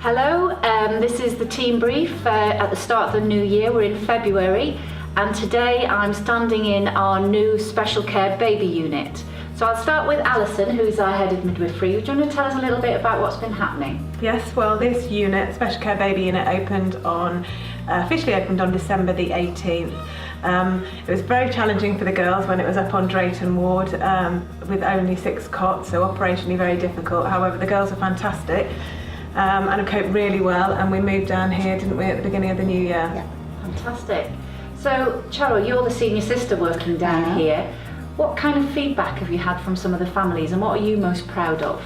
Hello, this is the team brief at the start of the new year. We're in February, and today I'm standing in our new special care baby unit. So I'll start with Alison, who's our head of midwifery. Do you want to tell us a little bit about what's been happening? Yes, well, this unit, special care baby unit, officially opened on December the 18th. It was very challenging for the girls when it was up on Drayton Ward with only 6 cots, so operationally very difficult. However, the girls are fantastic and have coped really well, and we moved down here, didn't we, at the beginning of the new year? Yeah, fantastic. So, Cheryl, you're the senior sister working down here. What kind of feedback have you had from some of the families, and what are you most proud of?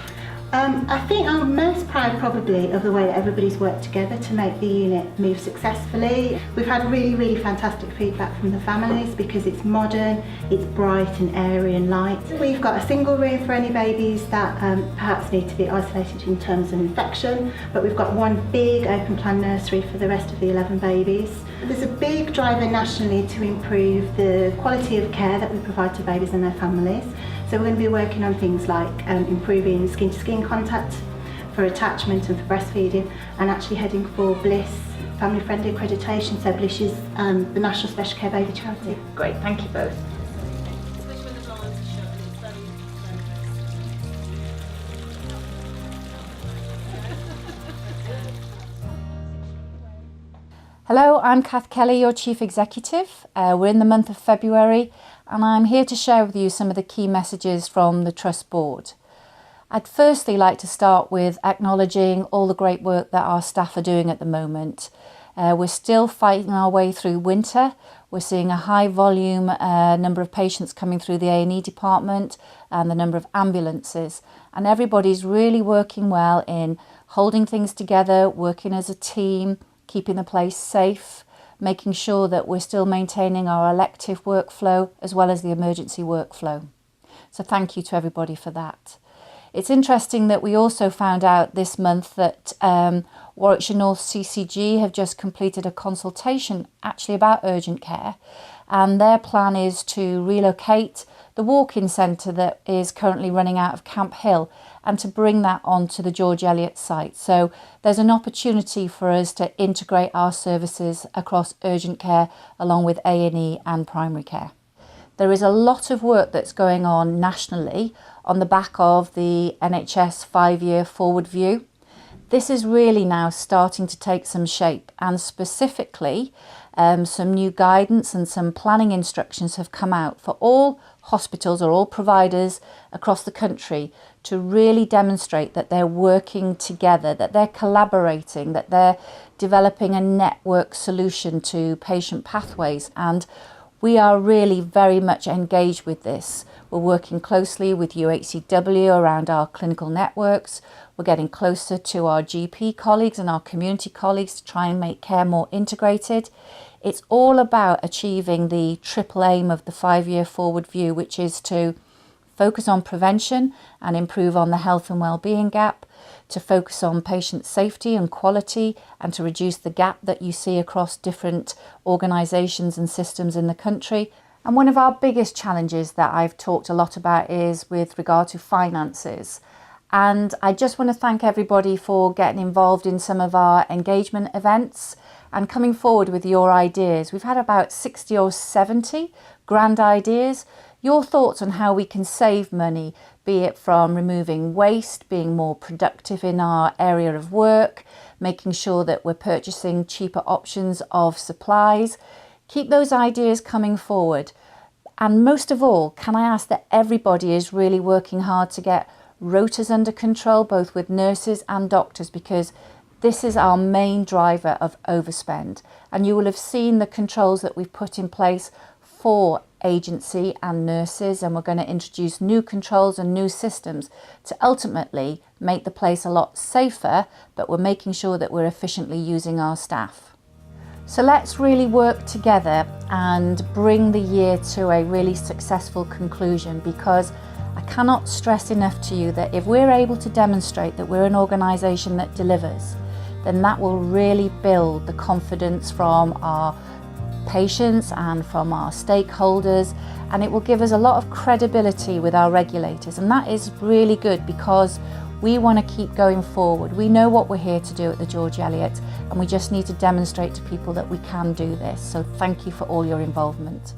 I think I'm most proud probably of the way that everybody's worked together to make the unit move successfully. We've had really fantastic feedback from the families because it's modern, it's bright and airy and light. We've got a single room for any babies that perhaps need to be isolated in terms of infection, but we've got one big open plan nursery for the rest of the 11 babies. There's a big driver nationally to improve the quality of care that we provide to babies and their families. So we're going to be working on things like improving skin-to-skin contact for attachment and for breastfeeding, and actually heading for BLISS, family-friendly accreditation. So BLISS is the National Special Care Baby Charity. Great, thank you both. Hello, I'm Kath Kelly, your Chief Executive. We're in the month of February, and I'm here to share with you some of the key messages from the Trust Board. I'd firstly like to start with acknowledging all the great work that our staff are doing at the moment. We're still fighting our way through winter. We're seeing a high volume number of patients coming through the A&E department and the number of ambulances. And everybody's really working well in holding things together, working as a team, keeping the place safe, making sure that we're still maintaining our elective workflow as well as the emergency workflow. So thank you to everybody for that. It's interesting that we also found out this month that Warwickshire North CCG have just completed a consultation actually about urgent care, and their plan is to relocate the walk-in centre that is currently running out of Camp Hill and to bring that onto the George Eliot site. So there's an opportunity for us to integrate our services across urgent care along with A&E and primary care. There is a lot of work that's going on nationally on the back of the NHS 5-year forward view. This is really now starting to take some shape, and specifically some new guidance and some planning instructions have come out for all hospitals or all providers across the country to really demonstrate that they're working together, that they're collaborating, that they're developing a network solution to patient pathways. And we are really very much engaged with this. We're working closely with UHCW around our clinical networks. We're getting closer to our GP colleagues and our community colleagues to try and make care more integrated. It's all about achieving the triple aim of the 5-year forward view, which is to focus on prevention and improve on the health and well-being gap, to focus on patient safety and quality, and to reduce the gap that you see across different organisations and systems in the country. And one of our biggest challenges that I've talked a lot about is with regard to finances. And I just want to thank everybody for getting involved in some of our engagement events and coming forward with your ideas. We've had about 60 or 70 grand ideas. Your thoughts on how we can save money, be it from removing waste, being more productive in our area of work, making sure that we're purchasing cheaper options of supplies. Keep those ideas coming forward. And most of all, can I ask that everybody is really working hard to get rotas under control, both with nurses and doctors, because this is our main driver of overspend. And you will have seen the controls that we've put in place for agency and nurses, and we're going to introduce new controls and new systems to ultimately make the place a lot safer, but we're making sure that we're efficiently using our staff. So let's really work together and bring the year to a really successful conclusion, because I cannot stress enough to you that if we're able to demonstrate that we're an organisation that delivers, then that will really build the confidence from our patients and from our stakeholders, and it will give us a lot of credibility with our regulators, and that is really good because we want to keep going forward. We know what we're here to do at the George Eliot, and we just need to demonstrate to people that we can do this. So thank you for all your involvement.